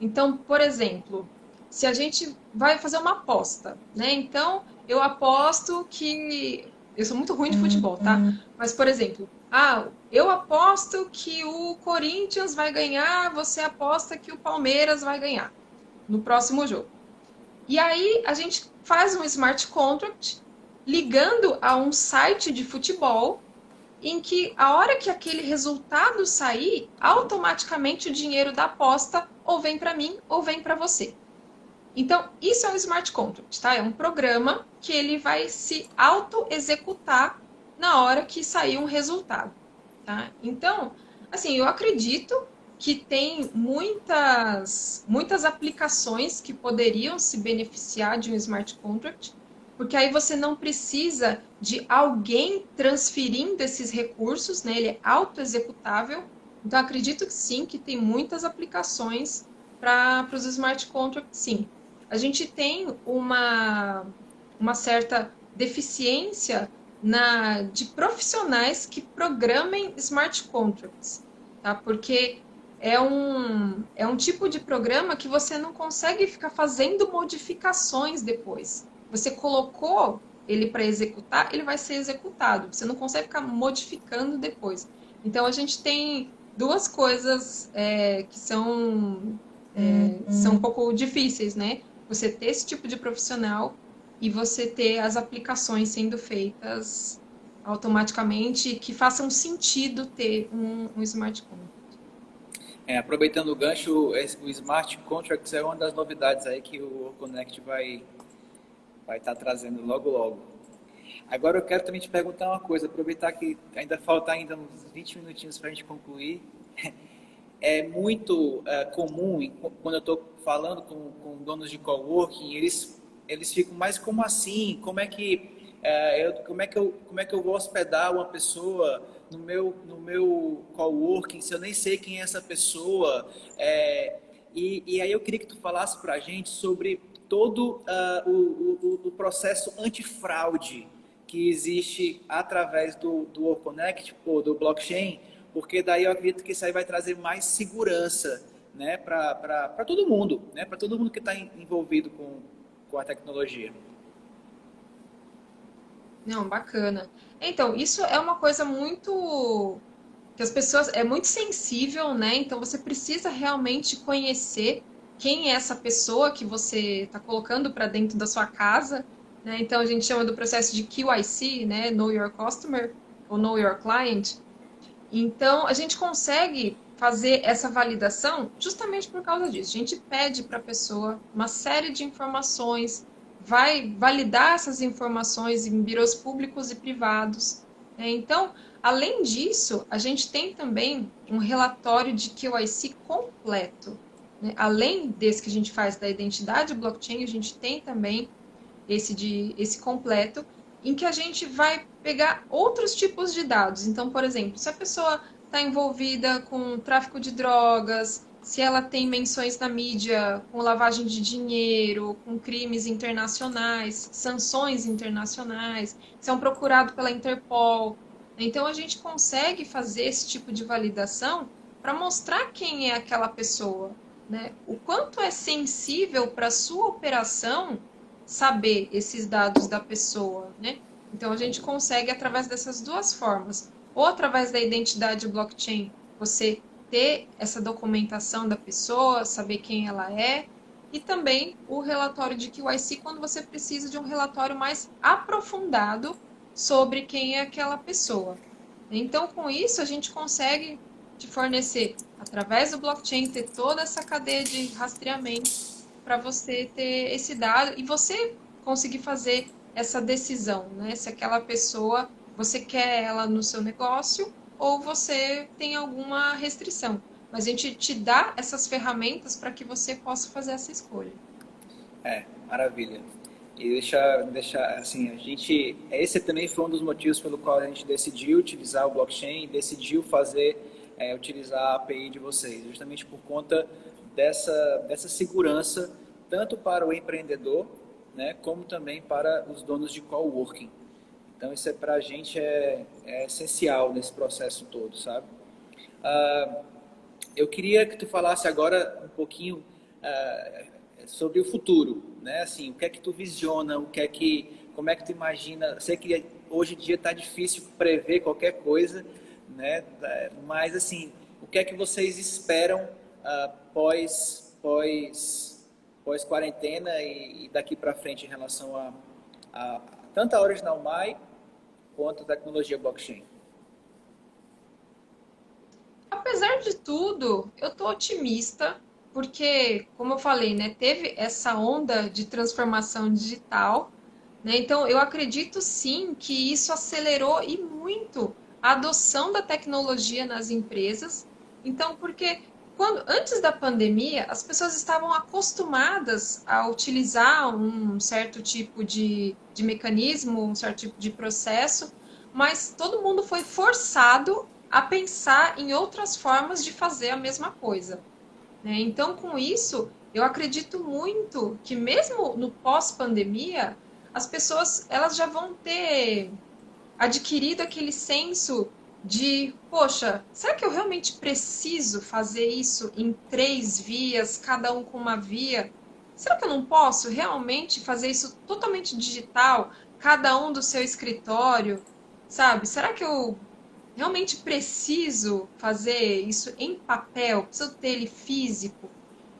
Então, por exemplo, se a gente vai fazer uma aposta, né? Então, eu aposto que... Eu sou muito ruim de futebol, tá? Mas, por exemplo, eu aposto que o Corinthians vai ganhar, você aposta que o Palmeiras vai ganhar no próximo jogo. E aí a gente faz um smart contract ligando a um site de futebol em que a hora que aquele resultado sair, automaticamente o dinheiro da aposta ou vem para mim ou vem para você. Então, isso é um smart contract, tá? É um programa que ele vai se auto-executar na hora que sair um resultado, tá? Então, assim, eu acredito que tem muitas aplicações que poderiam se beneficiar de um smart contract, porque aí você não precisa de alguém transferindo esses recursos, né? Ele é auto-executável. Então, acredito que sim, que tem muitas aplicações para os smart contracts, sim. A gente tem uma certa deficiência de profissionais que programem smart contracts, tá? Porque é um tipo de programa que você não consegue ficar fazendo modificações depois. Você colocou ele para executar, ele vai ser executado. Você não consegue ficar modificando depois. Então, a gente tem duas coisas que são um pouco difíceis, né? Você ter esse tipo de profissional e você ter as aplicações sendo feitas automaticamente que façam sentido ter um smart contract. Aproveitando o gancho, o Smart Contracts é uma das novidades aí que o Connect vai estar trazendo logo logo. Agora eu quero também te perguntar uma coisa, aproveitar que ainda falta uns 20 minutinhos para a gente concluir. É muito comum, quando eu estou falando com donos de coworking, eles ficam, mas como assim? Como é que eu vou hospedar uma pessoa no meu coworking se eu nem sei quem é essa pessoa? E aí eu queria que tu falasse para a gente sobre todo o processo antifraude que existe através do World Connect ou do blockchain, porque daí eu acredito que isso aí vai trazer mais segurança, né, para todo mundo, né, para todo mundo que está envolvido com a tecnologia. Não, bacana. Então, isso é uma coisa muito que as pessoas é muito sensível, né? Então você precisa realmente conhecer quem é essa pessoa que você está colocando para dentro da sua casa, né? Então a gente chama do processo de QIC, né? Know Your Customer ou Know Your Client. Então a gente consegue fazer essa validação justamente por causa disso. A gente pede para a pessoa uma série de informações, vai validar essas informações em birôs públicos e privados, né? Então, além disso, a gente tem também um relatório de QIC completo, né? Além desse que a gente faz da identidade blockchain, a gente tem também esse completo, em que a gente vai pegar outros tipos de dados. Então, por exemplo, se a pessoa está envolvida com tráfico de drogas, se ela tem menções na mídia com lavagem de dinheiro, com crimes internacionais, sanções internacionais, são procurados pela Interpol. Então, a gente consegue fazer esse tipo de validação para mostrar quem é aquela pessoa, né? O quanto é sensível para a sua operação saber esses dados da pessoa, né? Então a gente consegue através dessas duas formas, ou através da identidade blockchain, você ter essa documentação da pessoa, saber quem ela é, e também o relatório de QIC quando você precisa de um relatório mais aprofundado sobre quem é aquela pessoa. Então, com isso, a gente consegue te fornecer, através do blockchain, ter toda essa cadeia de rastreamento para você ter esse dado e você conseguir fazer essa decisão, né? Se aquela pessoa você quer ela no seu negócio ou você tem alguma restrição. Mas a gente te dá essas ferramentas para que você possa fazer essa escolha. Maravilha. E deixar assim, esse também foi um dos motivos pelo qual a gente decidiu utilizar o blockchain, decidiu utilizar a API de vocês, justamente por conta dessa segurança, tanto para o empreendedor, né, como também para os donos de coworking. Então, isso para a gente é essencial nesse processo todo, sabe? Ah, eu queria que tu falasse agora um pouquinho sobre o futuro, né? Assim, o que é que tu visiona, como é que tu imagina? Sei que hoje em dia está difícil prever qualquer coisa, né? Mas assim, o que é que vocês esperam pós quarentena e daqui para frente em relação a tanto a Original My quanto a tecnologia blockchain? Apesar de tudo, eu estou otimista, porque, como eu falei, né, teve essa onda de transformação digital, né? Então, eu acredito sim que isso acelerou e muito a adoção da tecnologia nas empresas. Então, porque antes da pandemia, as pessoas estavam acostumadas a utilizar um certo tipo de mecanismo, um certo tipo de processo, mas todo mundo foi forçado a pensar em outras formas de fazer a mesma coisa, né? Então, com isso, eu acredito muito que mesmo no pós-pandemia, as pessoas elas já vão ter adquirido aquele senso de, poxa, será que eu realmente preciso fazer isso em três vias, cada um com uma via? Será que eu não posso realmente fazer isso totalmente digital, cada um do seu escritório, sabe? Será que eu realmente preciso fazer isso em papel? Preciso ter ele físico?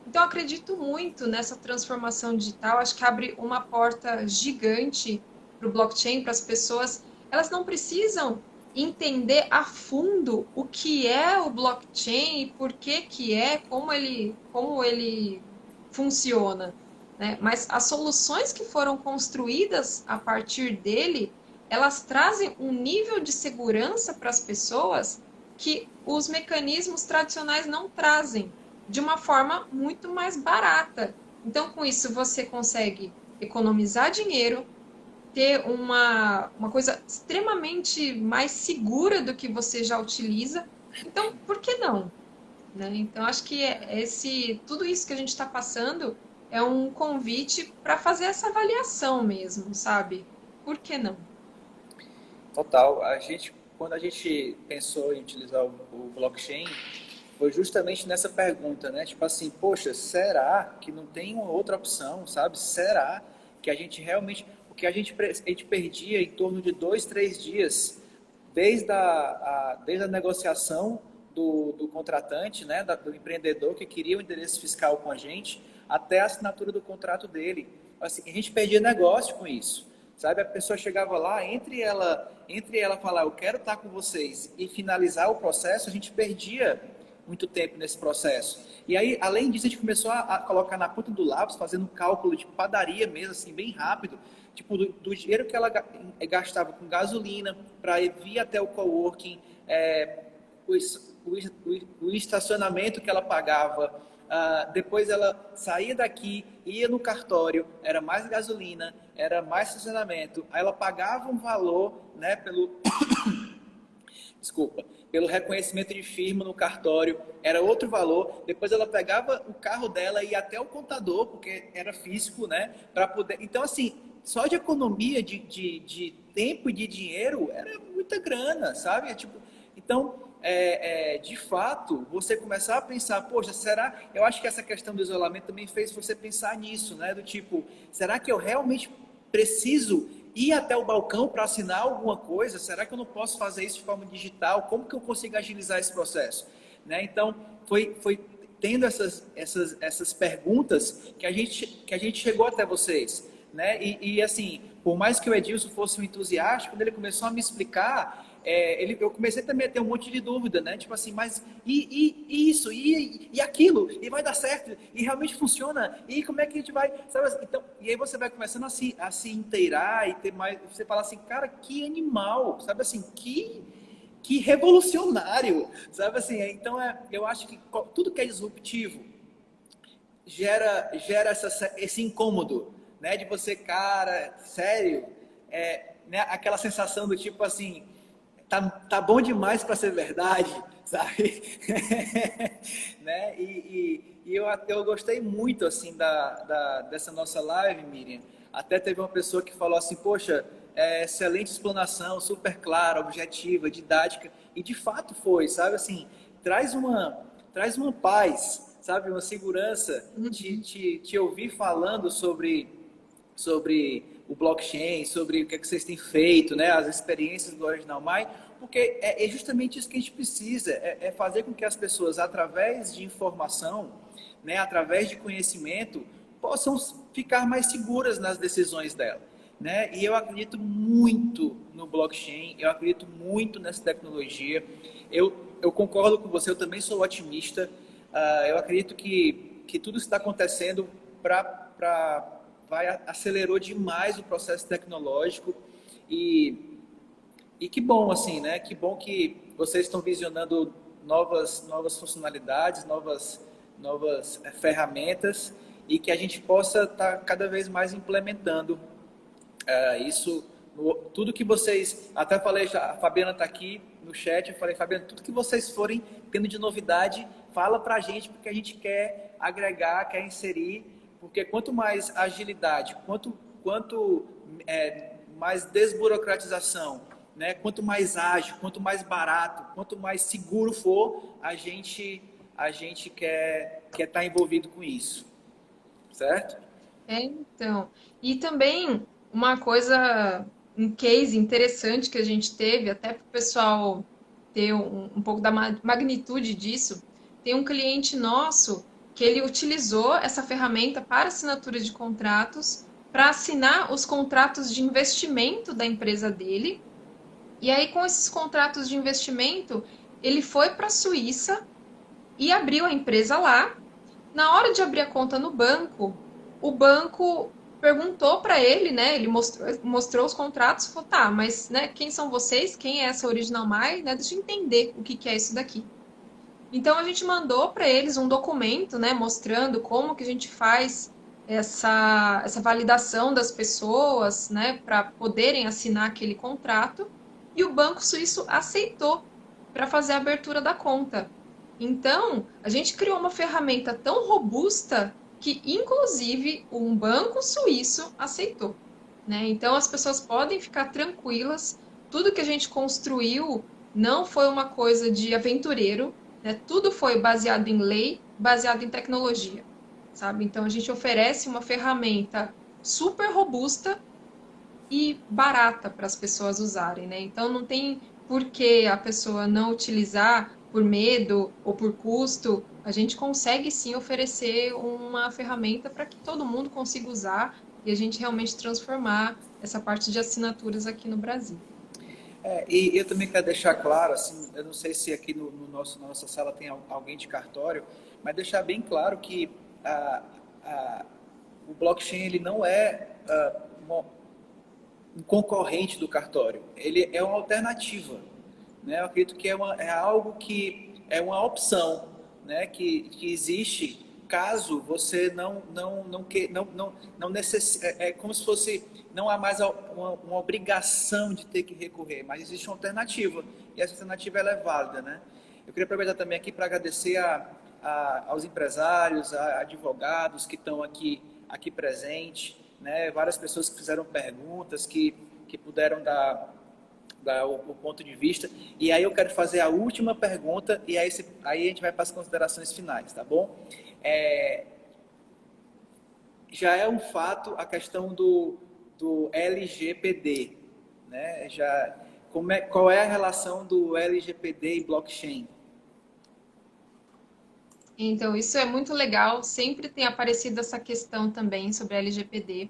Então, eu acredito muito nessa transformação digital. Acho que abre uma porta gigante para o blockchain, para as pessoas. Elas não precisam entender a fundo o que é o blockchain, por que que é, como ele funciona, né? Mas as soluções que foram construídas a partir dele, elas trazem um nível de segurança para as pessoas que os mecanismos tradicionais não trazem de uma forma muito mais barata. Então, com isso, você consegue economizar dinheiro, ter uma coisa extremamente mais segura do que você já utiliza. Então, por que não? Né? Então, acho que tudo isso que a gente está passando é um convite para fazer essa avaliação mesmo, sabe? Por que não? Total. Quando a gente pensou em utilizar o blockchain, foi justamente nessa pergunta, né? Tipo assim, poxa, será que não tem uma outra opção, sabe? Será que a gente realmente... Porque a gente perdia em torno de 2, 3 dias, desde a negociação do contratante, né? Do empreendedor que queria o endereço fiscal com a gente, até a assinatura do contrato dele. Assim, a gente perdia negócio com isso. Sabe, a pessoa chegava lá, entre ela falar, eu quero estar com vocês, e finalizar o processo, a gente perdia muito tempo nesse processo. E aí, além disso, a gente começou a colocar na ponta do lápis, fazendo um cálculo de padaria mesmo, assim, bem rápido, tipo, do dinheiro que ela gastava com gasolina para vir até o coworking, o, o estacionamento que ela pagava, depois ela saía daqui, ia no cartório, era mais gasolina, era mais estacionamento, aí ela pagava um valor, né, desculpa, pelo reconhecimento de firma no cartório, era outro valor, depois ela pegava o carro dela e ia até o contador, porque era físico, né, para poder... Então, assim, só de economia de tempo e de dinheiro era muita grana, sabe? Tipo, então, de fato, você começar a pensar, poxa, será... Eu acho que essa questão do isolamento também fez você pensar nisso, né? Do tipo, será que eu realmente preciso ir até o balcão para assinar alguma coisa? Será que eu não posso fazer isso de forma digital? Como que eu consigo agilizar esse processo? Né? Então, foi tendo essas perguntas que a gente chegou até vocês. Né? E assim, por mais que o Edilson fosse um entusiasta, quando ele começou a me explicar, eu comecei também a ter um monte de dúvida, né? Tipo assim, mas e isso, e aquilo, e vai dar certo, e realmente funciona, e como é que a gente vai, sabe? Então, e aí você vai começando a se inteirar e ter mais, você fala assim, cara, que animal, sabe assim, que revolucionário, sabe assim? Então, eu acho que tudo que é disruptivo gera esse incômodo, né? De você, cara, sério, né? Aquela sensação do tipo assim, tá bom demais para ser verdade, sabe? Né? E eu gostei muito assim dessa nossa live, Miriam. Até teve uma pessoa que falou assim, poxa, excelente explanação, super clara, objetiva, didática, e de fato foi, sabe? Assim, traz uma paz, sabe? Uma segurança, te ouvir falando sobre o blockchain, sobre o que, é que vocês têm feito, né, as experiências do Original My, porque é justamente isso que a gente precisa, fazer com que as pessoas, através de informação, né, através de conhecimento, possam ficar mais seguras nas decisões dela. Né? E eu acredito muito no blockchain, eu acredito muito nessa tecnologia, eu concordo com você, eu também sou otimista, eu acredito que tudo está acontecendo acelerou demais o processo tecnológico e que bom, assim, né? Que bom que vocês estão visionando novas funcionalidades, novas ferramentas e que a gente possa estar cada vez mais implementando isso. Tudo que vocês... Até falei, a Fabiana está aqui no chat, eu falei, Fabiana, tudo que vocês forem tendo de novidade, fala para a gente, porque a gente quer agregar, quer inserir, porque quanto mais agilidade, quanto mais desburocratização, né? Quanto mais ágil, quanto mais barato, quanto mais seguro for, a gente quer estar envolvido com isso, certo? Então. E também uma coisa, um case interessante que a gente teve, até para o pessoal ter um pouco da magnitude disso, tem um cliente nosso que ele utilizou essa ferramenta para assinatura de contratos, para assinar os contratos de investimento da empresa dele. E aí, com esses contratos de investimento, ele foi para a Suíça e abriu a empresa lá. Na hora de abrir a conta no banco, o banco perguntou para ele, né? Ele mostrou os contratos, falou, tá, mas né, quem são vocês? Quem é essa Original My? Né, deixa eu entender o que é isso daqui. Então a gente mandou para eles um documento, né, mostrando como que a gente faz essa validação das pessoas, né, para poderem assinar aquele contrato. E o Banco Suíço aceitou para fazer a abertura da conta. Então, a gente criou uma ferramenta tão robusta que, inclusive, um banco suíço aceitou. Né? Então, as pessoas podem ficar tranquilas, tudo que a gente construiu não foi uma coisa de aventureiro, né? Tudo foi baseado em lei, baseado em tecnologia, sabe? Então a gente oferece uma ferramenta super robusta e barata para as pessoas usarem, né? Então não tem por que a pessoa não utilizar por medo ou por custo. A gente consegue sim oferecer uma ferramenta para que todo mundo consiga usar e a gente realmente transformar essa parte de assinaturas aqui no Brasil. E eu também quero deixar claro, assim, eu não sei se aqui na nossa sala tem alguém de cartório, mas deixar bem claro que a, a, o blockchain ele não é um concorrente do cartório, ele é uma alternativa, né? Eu acredito que é algo que é uma opção, né? Que existe caso você não necessite, é como se fosse, não há mais uma obrigação de ter que recorrer, mas existe uma alternativa, e essa alternativa ela é válida, né? Eu queria aproveitar também aqui para agradecer aos empresários, a advogados que estão aqui presentes, né? Várias pessoas que fizeram perguntas, que puderam dar o ponto de vista. E aí eu quero fazer a última pergunta e aí a gente vai para as considerações finais, tá bom? Já é um fato a questão do LGPD, né? Qual é a relação do LGPD e blockchain? Então, isso é muito legal. Sempre tem aparecido essa questão também sobre a LGPD.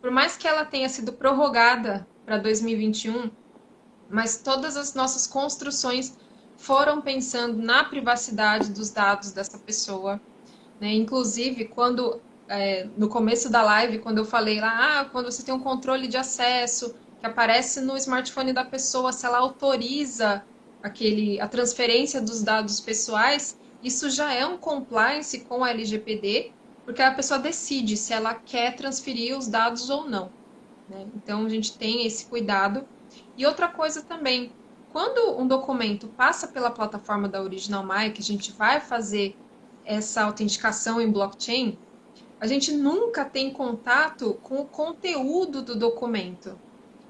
Por mais que ela tenha sido prorrogada para 2021, mas todas as nossas construções foram pensando na privacidade dos dados dessa pessoa, né? Inclusive, no começo da live, quando eu falei lá, quando você tem um controle de acesso que aparece no smartphone da pessoa, se ela autoriza a transferência dos dados pessoais, isso já é um compliance com a LGPD, porque a pessoa decide se ela quer transferir os dados ou não, né? Então a gente tem esse cuidado. E outra coisa também, quando um documento passa pela plataforma da Original My, que a gente vai fazer essa autenticação em blockchain, a gente nunca tem contato com o conteúdo do documento.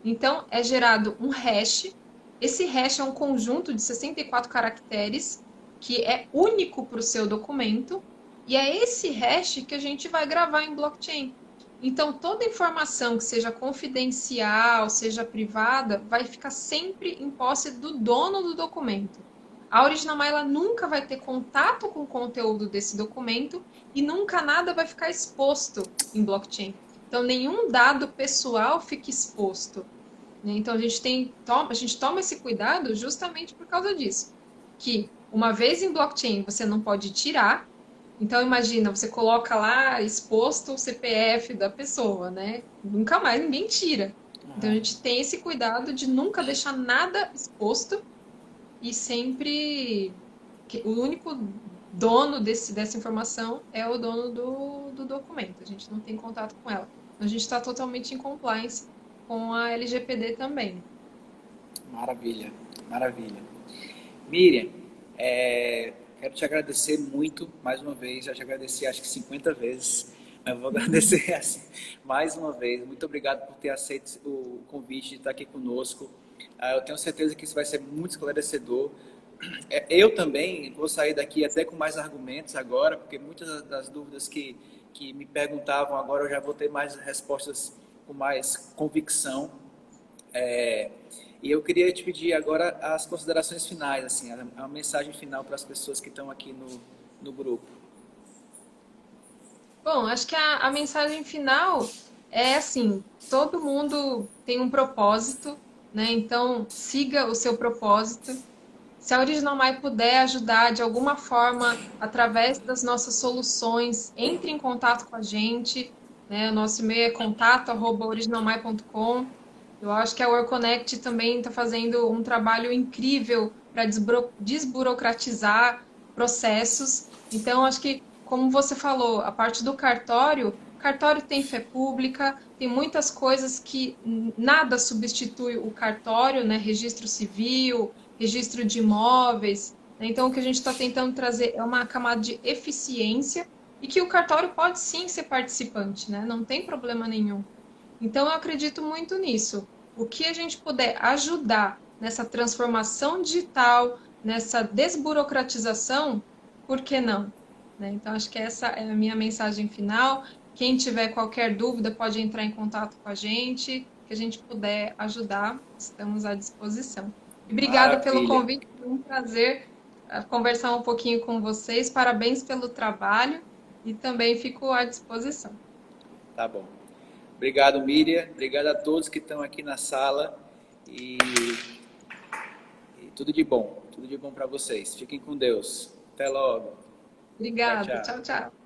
Então, é gerado um hash. Esse hash é um conjunto de 64 caracteres que é único para o seu documento. E é esse hash que a gente vai gravar em blockchain. Então, toda informação que seja confidencial, seja privada, vai ficar sempre em posse do dono do documento. A Original ela nunca vai ter contato com o conteúdo desse documento e nunca nada vai ficar exposto em blockchain. Então, nenhum dado pessoal fica exposto, né? Então, a gente toma esse cuidado justamente por causa disso. Que uma vez em blockchain, você não pode tirar. Então, imagina, você coloca lá exposto o CPF da pessoa, né? Nunca mais ninguém tira. Então, a gente tem esse cuidado de nunca deixar nada exposto e sempre o único dono dessa informação é o dono do documento. A gente não tem contato com ela. A gente está totalmente em compliance com a LGPD também. Maravilha, maravilha. Miriam, quero te agradecer muito, mais uma vez, já te agradeci acho que 50 vezes, mas vou agradecer assim, mais uma vez. Muito obrigado por ter aceito o convite de estar aqui conosco. Eu tenho certeza que isso vai ser muito esclarecedor. Eu também vou sair daqui até com mais argumentos agora, porque muitas das dúvidas que me perguntavam agora eu já vou ter mais respostas com mais convicção. E eu queria te pedir agora as considerações finais, assim, a mensagem final para as pessoas que estão aqui no grupo. Bom, acho que a mensagem final é assim: todo mundo tem um propósito, né? Então, siga o seu propósito. Se a Original My puder ajudar de alguma forma através das nossas soluções, entre em contato com a gente, né? O nosso e-mail é contato@originalmy.com. Eu acho que a WorkConnect também está fazendo um trabalho incrível para desburocratizar processos. Então, acho que, como você falou, a parte do cartório, o cartório tem fé pública, tem muitas coisas que nada substitui o cartório, né? Registro civil, registro de imóveis, né? Então, o que a gente está tentando trazer é uma camada de eficiência e que o cartório pode sim ser participante, né? Não tem problema nenhum. Então, eu acredito muito nisso. o que a gente puder ajudar nessa transformação digital, nessa desburocratização, por que não? Né? Então, acho que essa é a minha mensagem final. Quem tiver qualquer dúvida pode entrar em contato com a gente, que a gente puder ajudar, estamos à disposição. E obrigada pelo Maravilha. convite, foi um prazer conversar um pouquinho com vocês. Parabéns pelo trabalho e também fico à disposição. Tá bom. Obrigado, Miriam. Obrigado a todos que estão aqui na sala. E, e tudo de bom. Tudo de bom para vocês. Fiquem com Deus. Até logo. Tchau, Obrigada. Tchau, tchau. tchau.